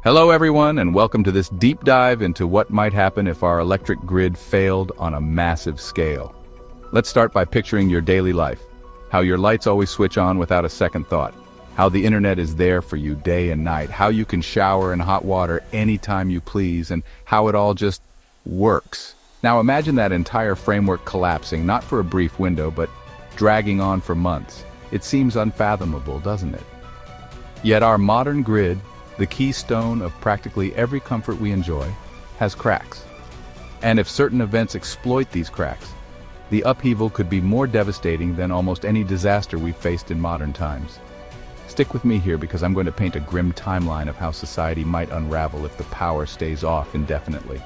Hello everyone, and welcome to this deep dive into what might happen if our electric grid failed on a massive scale. Let's start by picturing your daily life. How your lights always switch on without a second thought. How the internet is there for you day and night. How you can shower in hot water anytime you please, and how it all just works. Now imagine that entire framework collapsing, not for a brief window, but dragging on for months. It seems unfathomable, doesn't it? Yet our modern grid, the keystone of practically every comfort we enjoy, has cracks. And if certain events exploit these cracks, the upheaval could be more devastating than almost any disaster we've faced in modern times. Stick with me here because I'm going to paint a grim timeline of how society might unravel if the power stays off indefinitely.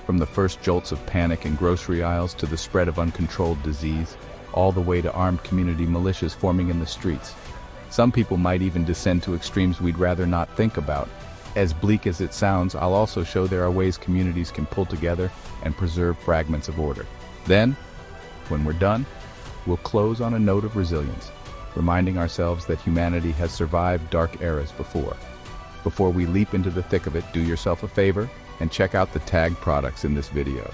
From the first jolts of panic in grocery aisles to the spread of uncontrolled disease, all the way to armed community militias forming in the streets. Some people might even descend to extremes we'd rather not think about. As bleak as it sounds, I'll also show there are ways communities can pull together and preserve fragments of order. Then, when we're done, we'll close on a note of resilience, reminding ourselves that humanity has survived dark eras before. Before we leap into the thick of it, do yourself a favor and check out the tagged products in this video.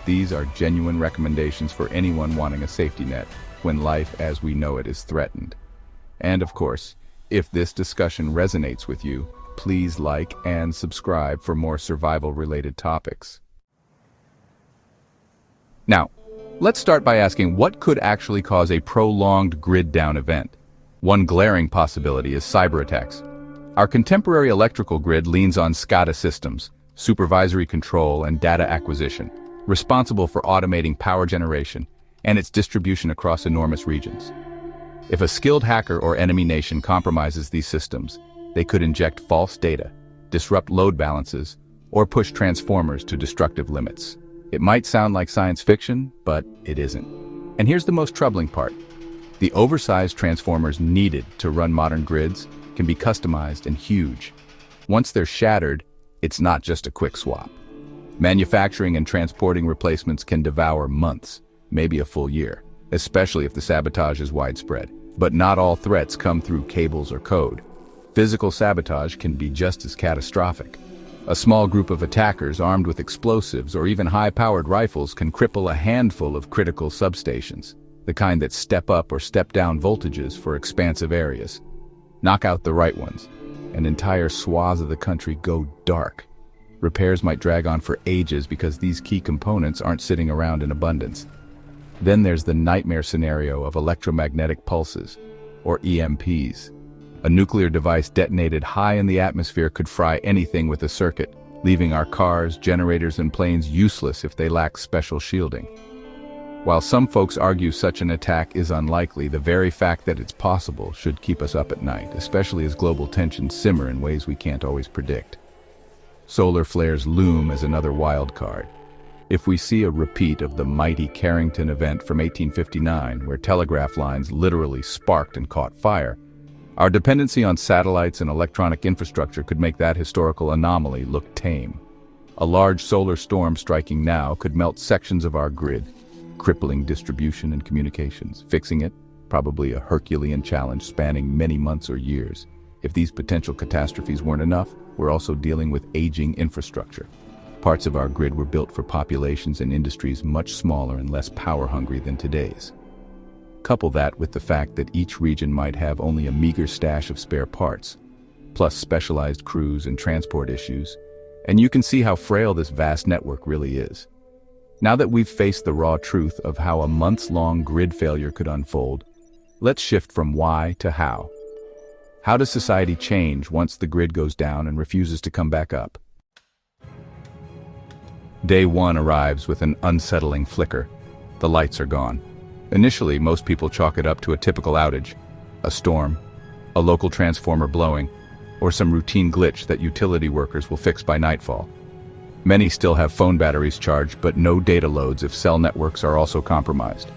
These are genuine recommendations for anyone wanting a safety net when life as we know it is threatened. And of course, if this discussion resonates with you, please like and subscribe for more survival-related topics. Now, let's start by asking what could actually cause a prolonged grid-down event. One glaring possibility is cyberattacks. Our contemporary electrical grid leans on SCADA systems, supervisory control and data acquisition, responsible for automating power generation and its distribution across enormous regions. If a skilled hacker or enemy nation compromises these systems, they could inject false data, disrupt load balances, or push transformers to destructive limits. It might sound like science fiction, but it isn't. And here's the most troubling part. The oversized transformers needed to run modern grids can be customized and huge. Once they're shattered, it's not just a quick swap. Manufacturing and transporting replacements can devour months, maybe a full year, especially if the sabotage is widespread. But not all threats come through cables or code. Physical sabotage can be just as catastrophic. A small group of attackers armed with explosives or even high-powered rifles can cripple a handful of critical substations, the kind that step up or step down voltages for expansive areas. Knock out the right ones, and entire swaths of the country go dark. Repairs might drag on for ages because these key components aren't sitting around in abundance. Then there's the nightmare scenario of electromagnetic pulses, or EMPs. A nuclear device detonated high in the atmosphere could fry anything with a circuit, leaving our cars, generators, and planes useless if they lack special shielding. While some folks argue such an attack is unlikely, the very fact that it's possible should keep us up at night, especially as global tensions simmer in ways we can't always predict. Solar flares loom as another wild card. If we see a repeat of the mighty Carrington event from 1859, where telegraph lines literally sparked and caught fire, our dependency on satellites and electronic infrastructure could make that historical anomaly look tame. A large solar storm striking now could melt sections of our grid, crippling distribution and communications. Fixing it, probably a Herculean challenge spanning many months or years. If these potential catastrophes weren't enough, we're also dealing with aging infrastructure. Parts of our grid were built for populations and industries much smaller and less power-hungry than today's. Couple that with the fact that each region might have only a meager stash of spare parts, plus specialized crews and transport issues, and you can see how frail this vast network really is. Now that we've faced the raw truth of how a months-long grid failure could unfold, let's shift from why to how. How does society change once the grid goes down and refuses to come back up? Day one arrives with an unsettling flicker. The lights are gone. Initially, most people chalk it up to a typical outage, a storm, a local transformer blowing, or some routine glitch that utility workers will fix by nightfall. Many still have phone batteries charged, but no data loads if cell networks are also compromised.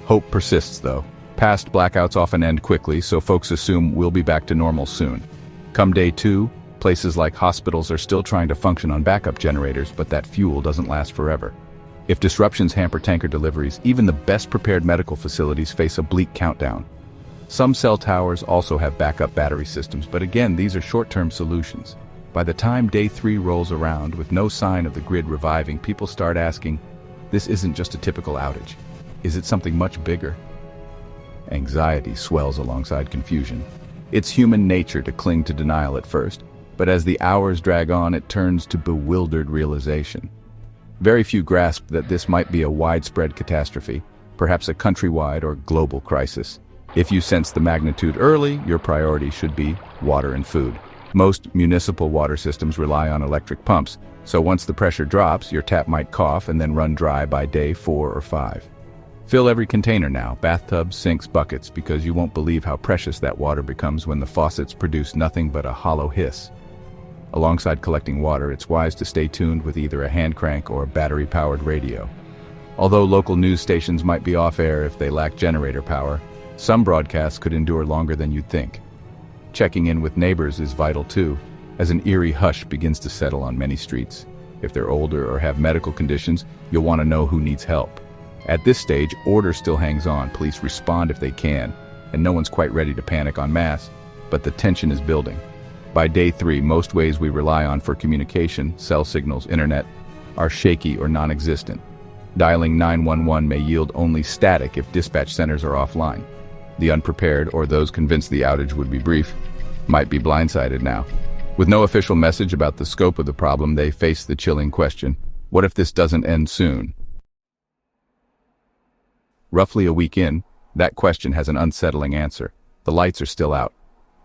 Hope persists, though. Past blackouts often end quickly, so folks assume we'll be back to normal soon. Come day two, places like hospitals are still trying to function on backup generators, but that fuel doesn't last forever. If disruptions hamper tanker deliveries, even the best prepared medical facilities face a bleak countdown. Some cell towers also have backup battery systems, but again, these are short-term solutions. By the time day 3 rolls around with no sign of the grid reviving, people start asking, this isn't just a typical outage. Is it something much bigger? Anxiety swells alongside confusion. It's human nature to cling to denial at first, but as the hours drag on, it turns to bewildered realization. Very few grasp that this might be a widespread catastrophe, perhaps a countrywide or global crisis. If you sense the magnitude early, your priority should be water and food. Most municipal water systems rely on electric pumps, so once the pressure drops, your tap might cough and then run dry by day 4 or 5. Fill every container now, bathtubs, sinks, buckets, because you won't believe how precious that water becomes when the faucets produce nothing but a hollow hiss. Alongside collecting water, it's wise to stay tuned with either a hand crank or a battery-powered radio. Although local news stations might be off-air if they lack generator power, some broadcasts could endure longer than you'd think. Checking in with neighbors is vital too, as an eerie hush begins to settle on many streets. If they're older or have medical conditions, you'll want to know who needs help. At this stage, order still hangs on. Police respond if they can, and no one's quite ready to panic en masse, but the tension is building. By day 3, most ways we rely on for communication, cell signals, internet, are shaky or non-existent. Dialing 911 may yield only static if dispatch centers are offline. The unprepared, or those convinced the outage would be brief, might be blindsided now. With no official message about the scope of the problem, they face the chilling question, what if this doesn't end soon? Roughly a week in, that question has an unsettling answer. The lights are still out.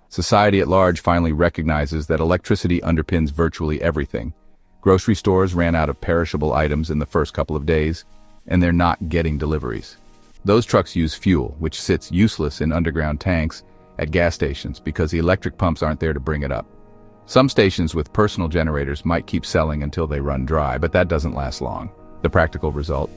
Society at large finally recognizes that electricity underpins virtually everything. Grocery stores ran out of perishable items in the first couple of days, and they're not getting deliveries. Those trucks use fuel, which sits useless in underground tanks at gas stations because the electric pumps aren't there to bring it up. Some stations with personal generators might keep selling until they run dry, but that doesn't last long. The practical result?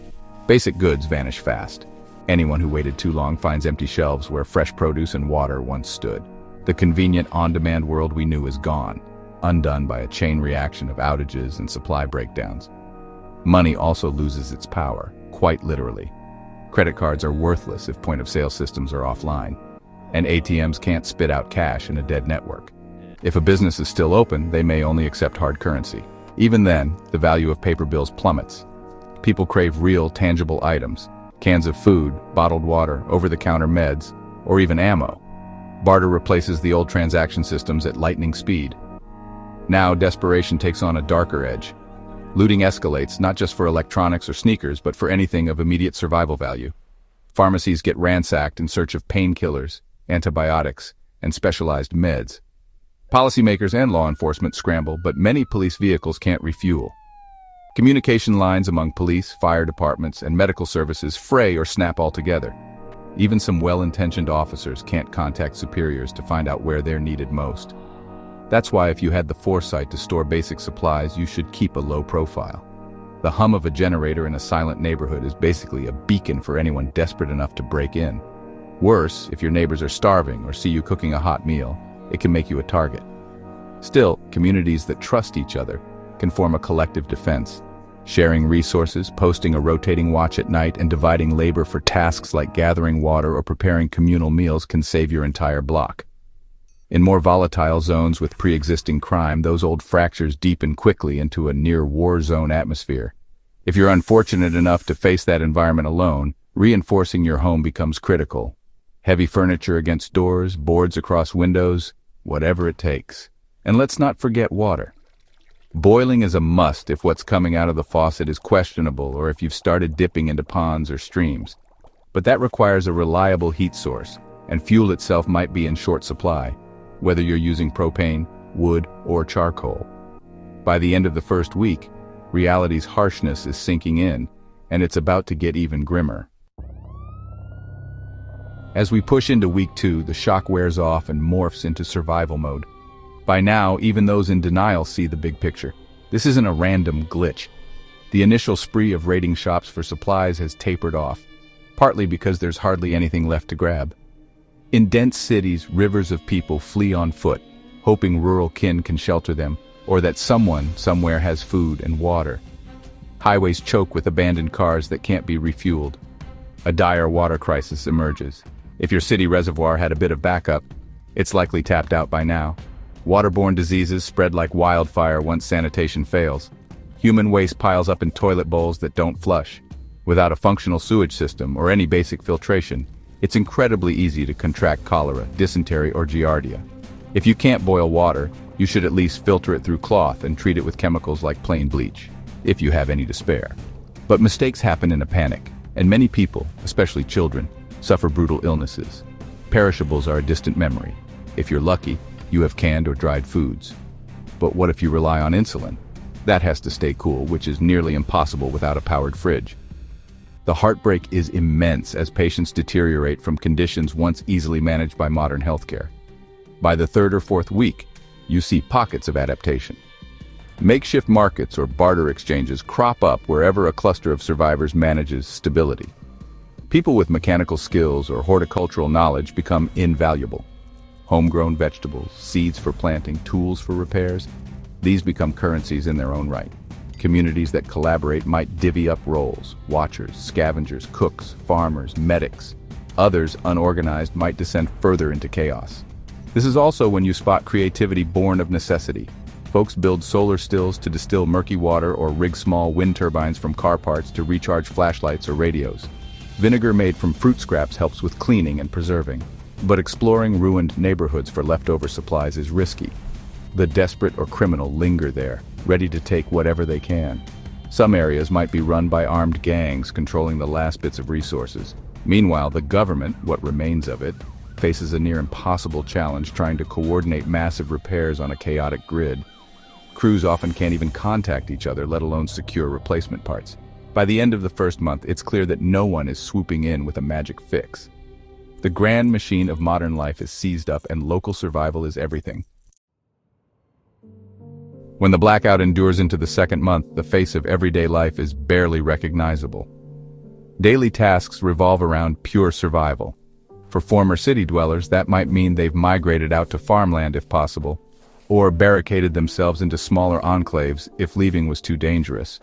Basic goods vanish fast. Anyone who waited too long finds empty shelves where fresh produce and water once stood. The convenient on-demand world we knew is gone, undone by a chain reaction of outages and supply breakdowns. Money also loses its power, quite literally. Credit cards are worthless if point-of-sale systems are offline, and ATMs can't spit out cash in a dead network. If a business is still open, they may only accept hard currency. Even then, the value of paper bills plummets. People crave real, tangible items. Cans of food, bottled water, over-the-counter meds, or even ammo. Barter replaces the old transaction systems at lightning speed. Now, desperation takes on a darker edge. Looting escalates, not just for electronics or sneakers, but for anything of immediate survival value. Pharmacies get ransacked in search of painkillers, antibiotics, and specialized meds. Policymakers and law enforcement scramble, but many police vehicles can't refuel. Communication lines among police, fire departments, and medical services fray or snap altogether. Even some well-intentioned officers can't contact superiors to find out where they're needed most. That's why if you had the foresight to store basic supplies, you should keep a low profile. The hum of a generator in a silent neighborhood is basically a beacon for anyone desperate enough to break in. Worse, if your neighbors are starving or see you cooking a hot meal, it can make you a target. Still, communities that trust each other can form a collective defense. Sharing resources, posting a rotating watch at night, and dividing labor for tasks like gathering water or preparing communal meals can save your entire block. In more volatile zones with pre-existing crime, those old fractures deepen quickly into a near-war zone atmosphere. If you're unfortunate enough to face that environment alone, reinforcing your home becomes critical. Heavy furniture against doors, boards across windows, whatever it takes. And let's not forget water. Boiling is a must if what's coming out of the faucet is questionable or if you've started dipping into ponds or streams. But that requires a reliable heat source, and fuel itself might be in short supply, whether you're using propane, wood, or charcoal. By the end of the first week, reality's harshness is sinking in, and it's about to get even grimmer. As we push into week 2, the shock wears off and morphs into survival mode. By now, even those in denial see the big picture. This isn't a random glitch. The initial spree of raiding shops for supplies has tapered off, partly because there's hardly anything left to grab. In dense cities, rivers of people flee on foot, hoping rural kin can shelter them, or that someone somewhere has food and water. Highways choke with abandoned cars that can't be refueled. A dire water crisis emerges. If your city reservoir had a bit of backup, it's likely tapped out by now. Waterborne diseases spread like wildfire once sanitation fails. Human waste piles up in toilet bowls that don't flush. Without a functional sewage system or any basic filtration, it's incredibly easy to contract cholera, dysentery, or giardia. If you can't boil water, you should at least filter it through cloth and treat it with chemicals like plain bleach, if you have any to spare. But mistakes happen in a panic, and many people, especially children, suffer brutal illnesses. Perishables are a distant memory. If you're lucky, you have canned or dried foods. But what if you rely on insulin? That has to stay cool, which is nearly impossible without a powered fridge. The heartbreak is immense as patients deteriorate from conditions once easily managed by modern healthcare. By the third or fourth week, you see pockets of adaptation. Makeshift markets or barter exchanges crop up wherever a cluster of survivors manages stability. People with mechanical skills or horticultural knowledge become invaluable. Homegrown vegetables, seeds for planting, tools for repairs, these become currencies in their own right. Communities that collaborate might divvy up roles: watchers, scavengers, cooks, farmers, medics. Others, unorganized, might descend further into chaos. This is also when you spot creativity born of necessity. Folks build solar stills to distill murky water or rig small wind turbines from car parts to recharge flashlights or radios. Vinegar made from fruit scraps helps with cleaning and preserving. But exploring ruined neighborhoods for leftover supplies is risky. The desperate or criminal linger there, ready to take whatever they can. Some areas might be run by armed gangs controlling the last bits of resources. Meanwhile, the government, what remains of it, faces a near impossible challenge trying to coordinate massive repairs on a chaotic grid. Crews often can't even contact each other, let alone secure replacement parts. By the end of the first month, it's clear that no one is swooping in with a magic fix. The grand machine of modern life is seized up and local survival is everything. When the blackout endures into the second month, the face of everyday life is barely recognizable. Daily tasks revolve around pure survival. For former city dwellers, that might mean they've migrated out to farmland if possible, or barricaded themselves into smaller enclaves if leaving was too dangerous.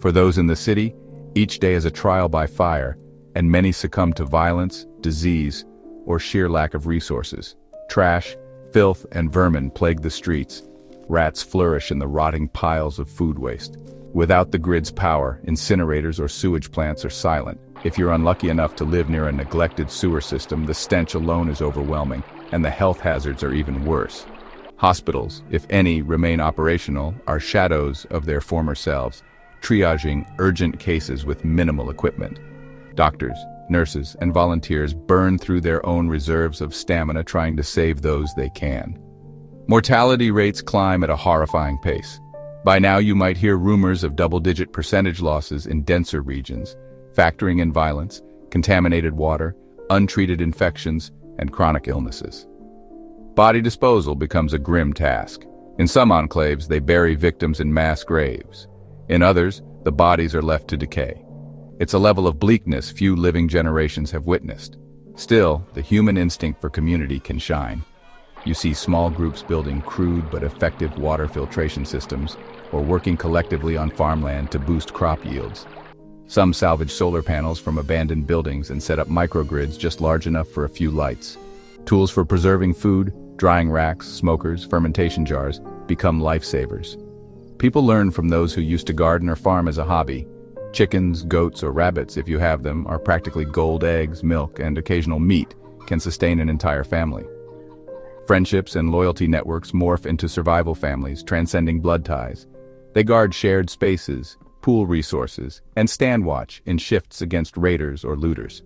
For those in the city, each day is a trial by fire, and many succumb to violence, disease, or sheer lack of resources. Trash, filth, and vermin plague the streets. Rats flourish in the rotting piles of food waste. Without the grid's power, incinerators or sewage plants are silent. If you're unlucky enough to live near a neglected sewer system, the stench alone is overwhelming, and the health hazards are even worse. Hospitals, if any remain operational, are shadows of their former selves, triaging urgent cases with minimal equipment. Doctors, nurses, and volunteers burn through their own reserves of stamina trying to save those they can. Mortality rates climb at a horrifying pace. By now you might hear rumors of double-digit percentage losses in denser regions, factoring in violence, contaminated water, untreated infections, and chronic illnesses. Body disposal becomes a grim task. In some enclaves, they bury victims in mass graves. In others, the bodies are left to decay. It's a level of bleakness few living generations have witnessed. Still, the human instinct for community can shine. You see small groups building crude but effective water filtration systems, or working collectively on farmland to boost crop yields. Some salvage solar panels from abandoned buildings and set up microgrids just large enough for a few lights. Tools for preserving food, drying racks, smokers, fermentation jars become lifesavers. People learn from those who used to garden or farm as a hobby. Chickens, goats, or rabbits, if you have them, are practically gold. Eggs, milk, and occasional meat can sustain an entire family. Friendships and loyalty networks morph into survival families, transcending blood ties. They guard shared spaces, pool resources, and stand watch in shifts against raiders or looters.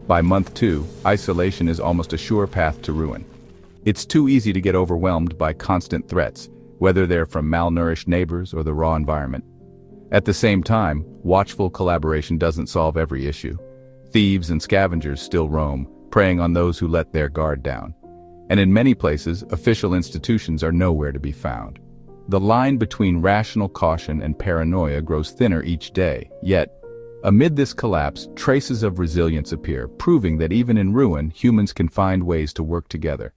By month 2, isolation is almost a sure path to ruin. It's too easy to get overwhelmed by constant threats, whether they're from malnourished neighbors or the raw environment. At the same time, watchful collaboration doesn't solve every issue. Thieves and scavengers still roam, preying on those who let their guard down. And in many places, official institutions are nowhere to be found. The line between rational caution and paranoia grows thinner each day, yet, amid this collapse, traces of resilience appear, proving that even in ruin, humans can find ways to work together.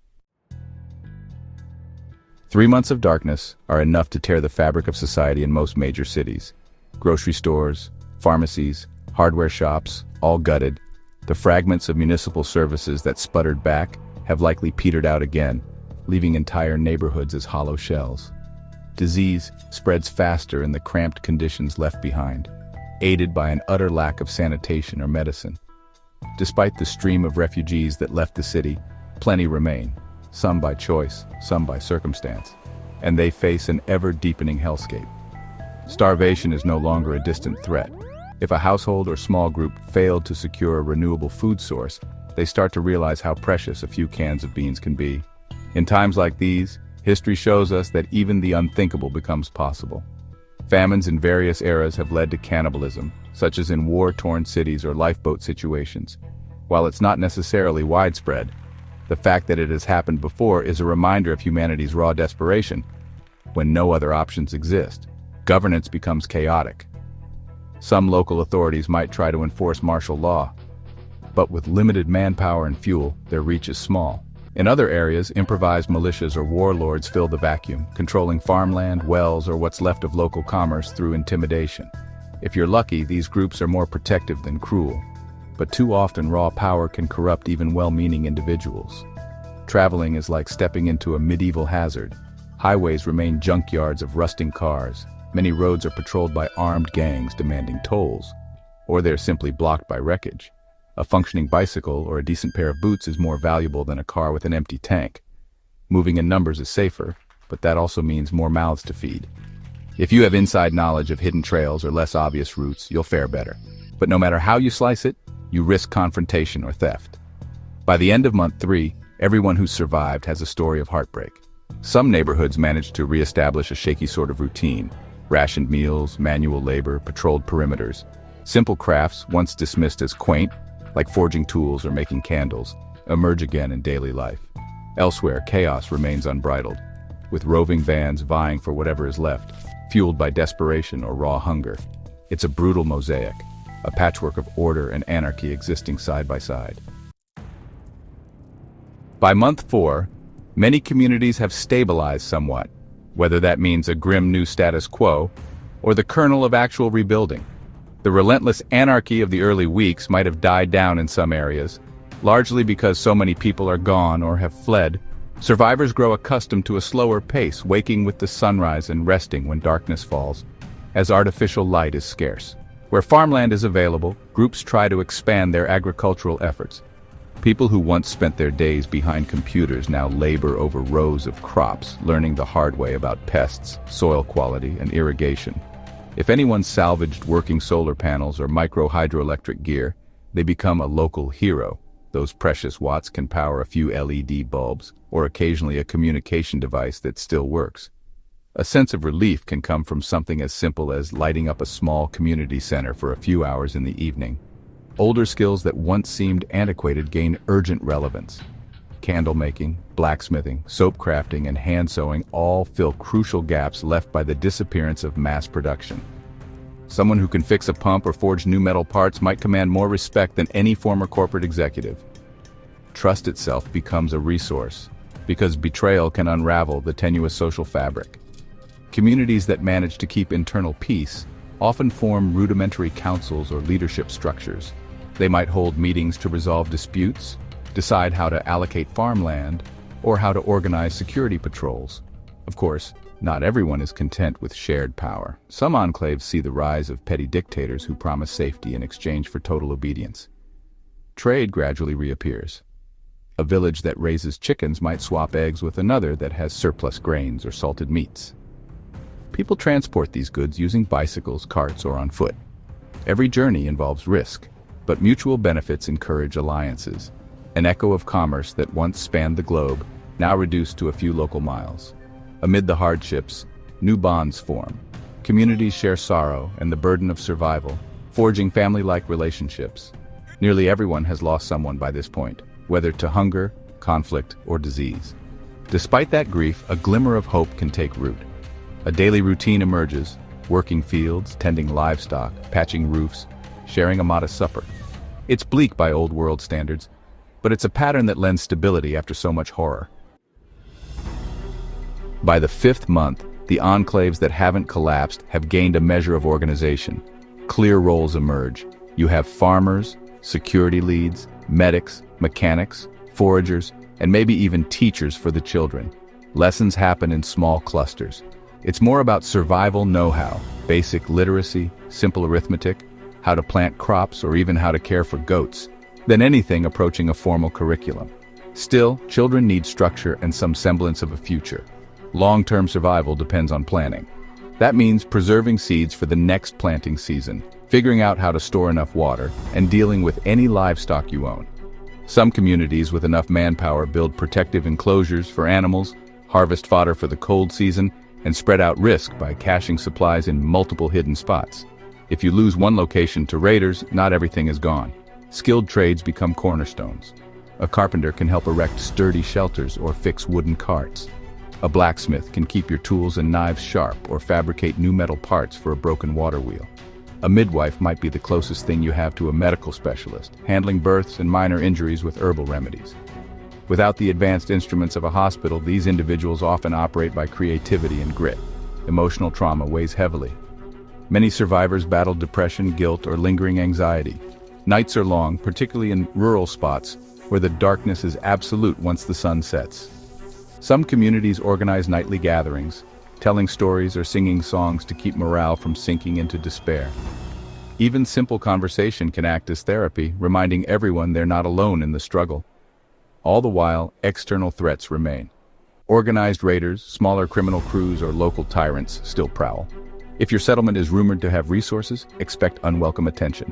3 months of darkness are enough to tear the fabric of society in most major cities. Grocery stores, pharmacies, hardware shops, all gutted. The fragments of municipal services that sputtered back have likely petered out again. leaving entire neighborhoods as hollow shells. Disease spreads faster in the cramped conditions left behind, aided by an utter lack of sanitation or medicine. Despite the stream of refugees that left the city, plenty remain, some by choice, some by circumstance, and they face an ever-deepening hellscape. Starvation is no longer a distant threat. If a household or small group failed to secure a renewable food source, they start to realize how precious a few cans of beans can be. In times like these, history shows us that even the unthinkable becomes possible. Famines in various eras have led to cannibalism, such as in war-torn cities or lifeboat situations. While it's not necessarily widespread, the fact that it has happened before is a reminder of humanity's raw desperation. When no other options exist, governance becomes chaotic. Some local authorities might try to enforce martial law, but with limited manpower and fuel, their reach is small. In other areas, improvised militias or warlords fill the vacuum, controlling farmland, wells, or what's left of local commerce through intimidation. If you're lucky, these groups are more protective than cruel, but too often raw power can corrupt even well-meaning individuals. Traveling is like stepping into a medieval hazard. Highways remain junkyards of rusting cars. Many roads are patrolled by armed gangs demanding tolls, or they're simply blocked by wreckage. A functioning bicycle or a decent pair of boots is more valuable than a car with an empty tank. Moving in numbers is safer, but that also means more mouths to feed. If you have inside knowledge of hidden trails or less obvious routes, you'll fare better. But no matter how you slice it, you risk confrontation or theft. By the end of month 3, everyone who's survived has a story of heartbreak. Some neighborhoods managed to reestablish a shaky sort of routine: rationed meals, manual labor, patrolled perimeters. Simple crafts, once dismissed as quaint, like forging tools or making candles, emerge again in daily life. Elsewhere, chaos remains unbridled, with roving bands vying for whatever is left, fueled by desperation or raw hunger. It's a brutal mosaic, a patchwork of order and anarchy existing side by side. By month 4, many communities have stabilized somewhat, whether that means a grim new status quo or the kernel of actual rebuilding. The relentless anarchy of the early weeks might have died down in some areas, largely because so many people are gone or have fled. Survivors grow accustomed to a slower pace, waking with the sunrise and resting when darkness falls, as artificial light is scarce. Where farmland is available, groups try to expand their agricultural efforts. People who once spent their days behind computers now labor over rows of crops, learning the hard way about pests, soil quality, and irrigation. If anyone salvaged working solar panels or micro-hydroelectric gear, they become a local hero. Those precious watts can power a few LED bulbs, or occasionally a communication device that still works. A sense of relief can come from something as simple as lighting up a small community center for a few hours in the evening. Older skills that once seemed antiquated gain urgent relevance. Candle making, blacksmithing, soap crafting, and hand sewing all fill crucial gaps left by the disappearance of mass production. Someone who can fix a pump or forge new metal parts might command more respect than any former corporate executive. Trust itself becomes a resource, because betrayal can unravel the tenuous social fabric. Communities that manage to keep internal peace often form rudimentary councils or leadership structures. They might hold meetings to resolve disputes, decide how to allocate farmland, or how to organize security patrols. Of course, not everyone is content with shared power. Some enclaves see the rise of petty dictators who promise safety in exchange for total obedience. Trade gradually reappears. A village that raises chickens might swap eggs with another that has surplus grains or salted meats. People transport these goods using bicycles, carts, or on foot. Every journey involves risk, but mutual benefits encourage alliances. An echo of commerce that once spanned the globe, now reduced to a few local miles. Amid the hardships, new bonds form. Communities share sorrow and the burden of survival, forging family-like relationships. Nearly everyone has lost someone by this point, whether to hunger, conflict, or disease. Despite that grief, a glimmer of hope can take root. A daily routine emerges, working fields, tending livestock, patching roofs, sharing a modest supper. It's bleak by old world standards, but it's a pattern that lends stability after so much horror. By the 5th month, the enclaves that haven't collapsed have gained a measure of organization. Clear roles emerge. You have farmers, security leads, medics, mechanics, foragers, and maybe even teachers for the children. Lessons happen in small clusters. It's more about survival know-how, basic literacy, simple arithmetic, how to plant crops, or even how to care for goats, than anything approaching a formal curriculum. Still, children need structure and some semblance of a future. Long-term survival depends on planning. That means preserving seeds for the next planting season, figuring out how to store enough water, and dealing with any livestock you own. Some communities with enough manpower build protective enclosures for animals, harvest fodder for the cold season, and spread out risk by caching supplies in multiple hidden spots. If you lose one location to raiders, not everything is gone. Skilled trades become cornerstones. A carpenter can help erect sturdy shelters or fix wooden carts. A blacksmith can keep your tools and knives sharp or fabricate new metal parts for a broken water wheel. A midwife might be the closest thing you have to a medical specialist, handling births and minor injuries with herbal remedies. Without the advanced instruments of a hospital, these individuals often operate by creativity and grit. Emotional trauma weighs heavily. Many survivors battle depression, guilt, or lingering anxiety. Nights are long, particularly in rural spots, where the darkness is absolute once the sun sets. Some communities organize nightly gatherings, telling stories or singing songs to keep morale from sinking into despair. Even simple conversation can act as therapy, reminding everyone they're not alone in the struggle. All the while, external threats remain. Organized raiders, smaller criminal crews, or local tyrants still prowl. If your settlement is rumored to have resources, expect unwelcome attention.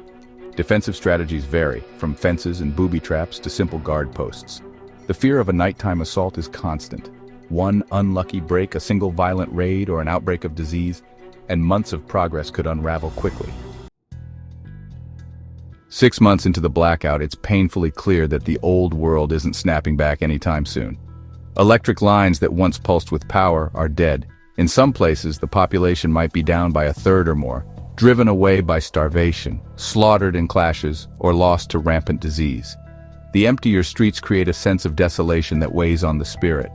Defensive strategies vary, from fences and booby traps to simple guard posts. The fear of a nighttime assault is constant. One unlucky break, a single violent raid, or an outbreak of disease, and months of progress could unravel quickly. 6 months into the blackout, it's painfully clear that the old world isn't snapping back anytime soon. Electric lines that once pulsed with power are dead. In some places, the population might be down by a third or more, driven away by starvation, slaughtered in clashes, or lost to rampant disease. The emptier streets create a sense of desolation that weighs on the spirit.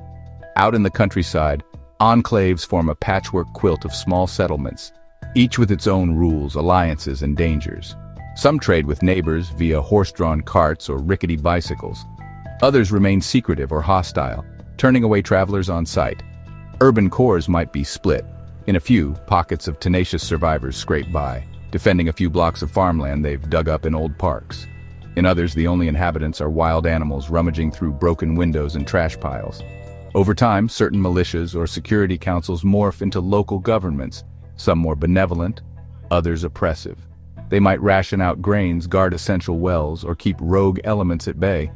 Out in the countryside, enclaves form a patchwork quilt of small settlements, each with its own rules, alliances, and dangers. Some trade with neighbors via horse-drawn carts or rickety bicycles. Others remain secretive or hostile, turning away travelers on sight. Urban cores might be split. In a few, pockets of tenacious survivors scrape by, defending a few blocks of farmland they've dug up in old parks. In others, the only inhabitants are wild animals rummaging through broken windows and trash piles. Over time, certain militias or security councils morph into local governments, some more benevolent, others oppressive. They might ration out grains, guard essential wells, or keep rogue elements at bay.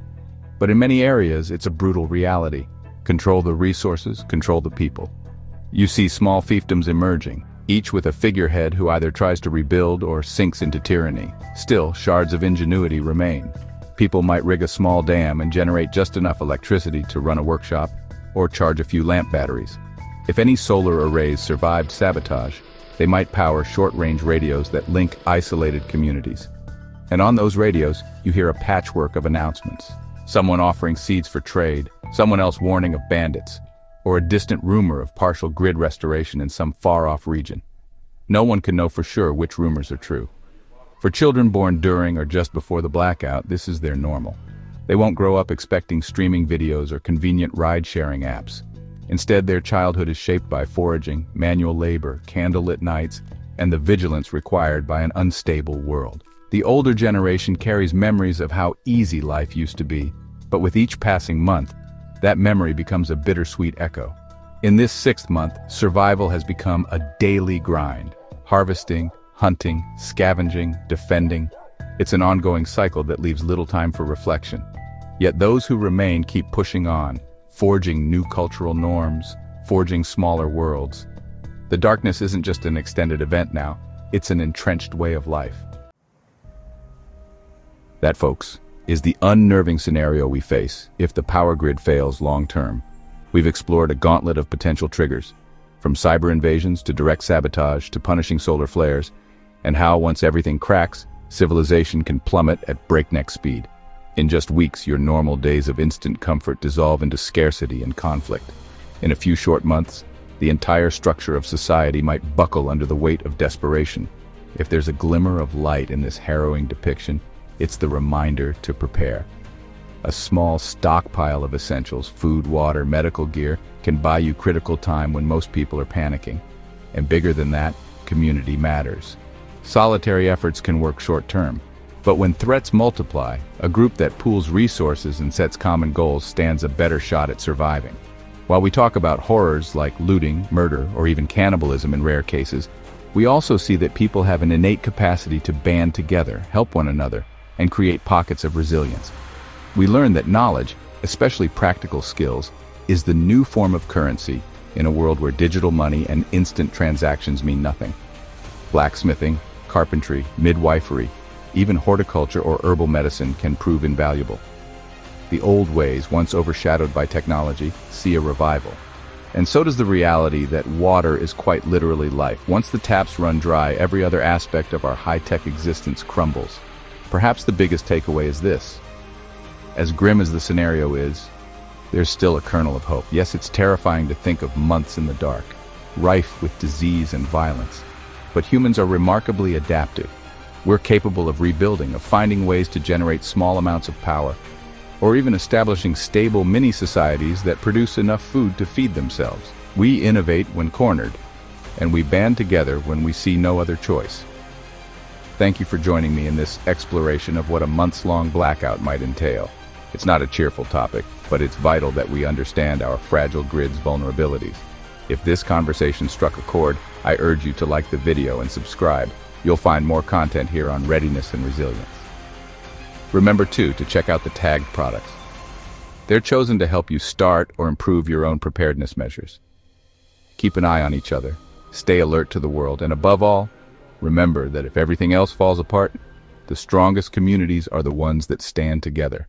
But in many areas, it's a brutal reality. Control the resources, control the people. You see small fiefdoms emerging, each with a figurehead who either tries to rebuild or sinks into tyranny. Still, shards of ingenuity remain. People might rig a small dam and generate just enough electricity to run a workshop, or charge a few lamp batteries. If any solar arrays survived sabotage, they might power short-range radios that link isolated communities. And on those radios, you hear a patchwork of announcements. Someone offering seeds for trade, someone else warning of bandits, or a distant rumor of partial grid restoration in some far-off region. No one can know for sure which rumors are true. For children born during or just before the blackout, this is their normal. They won't grow up expecting streaming videos or convenient ride-sharing apps. Instead, their childhood is shaped by foraging, manual labor, candlelit nights, and the vigilance required by an unstable world. The older generation carries memories of how easy life used to be, but with each passing month, that memory becomes a bittersweet echo. In this 6th month, survival has become a daily grind. Harvesting, hunting, scavenging, defending. It's an ongoing cycle that leaves little time for reflection. Yet those who remain keep pushing on, forging new cultural norms, forging smaller worlds. The darkness isn't just an extended event now, it's an entrenched way of life. That, folks, is the unnerving scenario we face if the power grid fails long-term. We've explored a gauntlet of potential triggers, from cyber invasions to direct sabotage to punishing solar flares, and how once everything cracks, civilization can plummet at breakneck speed. In just weeks, your normal days of instant comfort dissolve into scarcity and conflict. In a few short months, the entire structure of society might buckle under the weight of desperation. If there's a glimmer of light in this harrowing depiction, it's the reminder to prepare. A small stockpile of essentials, food, water, medical gear, can buy you critical time when most people are panicking. And bigger than that, community matters. Solitary efforts can work short-term, but when threats multiply, a group that pools resources and sets common goals stands a better shot at surviving. While we talk about horrors like looting, murder, or even cannibalism in rare cases, we also see that people have an innate capacity to band together, help one another, and create pockets of resilience. We learn that knowledge, especially practical skills, is the new form of currency in a world where digital money and instant transactions mean nothing. Blacksmithing, carpentry, midwifery, even horticulture or herbal medicine can prove invaluable. The old ways, once overshadowed by technology, see a revival. And so does the reality that water is quite literally life. Once the taps run dry, every other aspect of our high-tech existence crumbles. Perhaps the biggest takeaway is this: as grim as the scenario is, there's still a kernel of hope. Yes, it's terrifying to think of months in the dark, rife with disease and violence. But humans are remarkably adaptive. We're capable of rebuilding, of finding ways to generate small amounts of power, or even establishing stable mini-societies that produce enough food to feed themselves. We innovate when cornered, and we band together when we see no other choice. Thank you for joining me in this exploration of what a months-long blackout might entail. It's not a cheerful topic, but it's vital that we understand our fragile grid's vulnerabilities. If this conversation struck a chord, I urge you to like the video and subscribe. You'll find more content here on readiness and resilience. Remember, too, to check out the tagged products. They're chosen to help you start or improve your own preparedness measures. Keep an eye on each other, stay alert to the world, and above all, remember that if everything else falls apart, the strongest communities are the ones that stand together.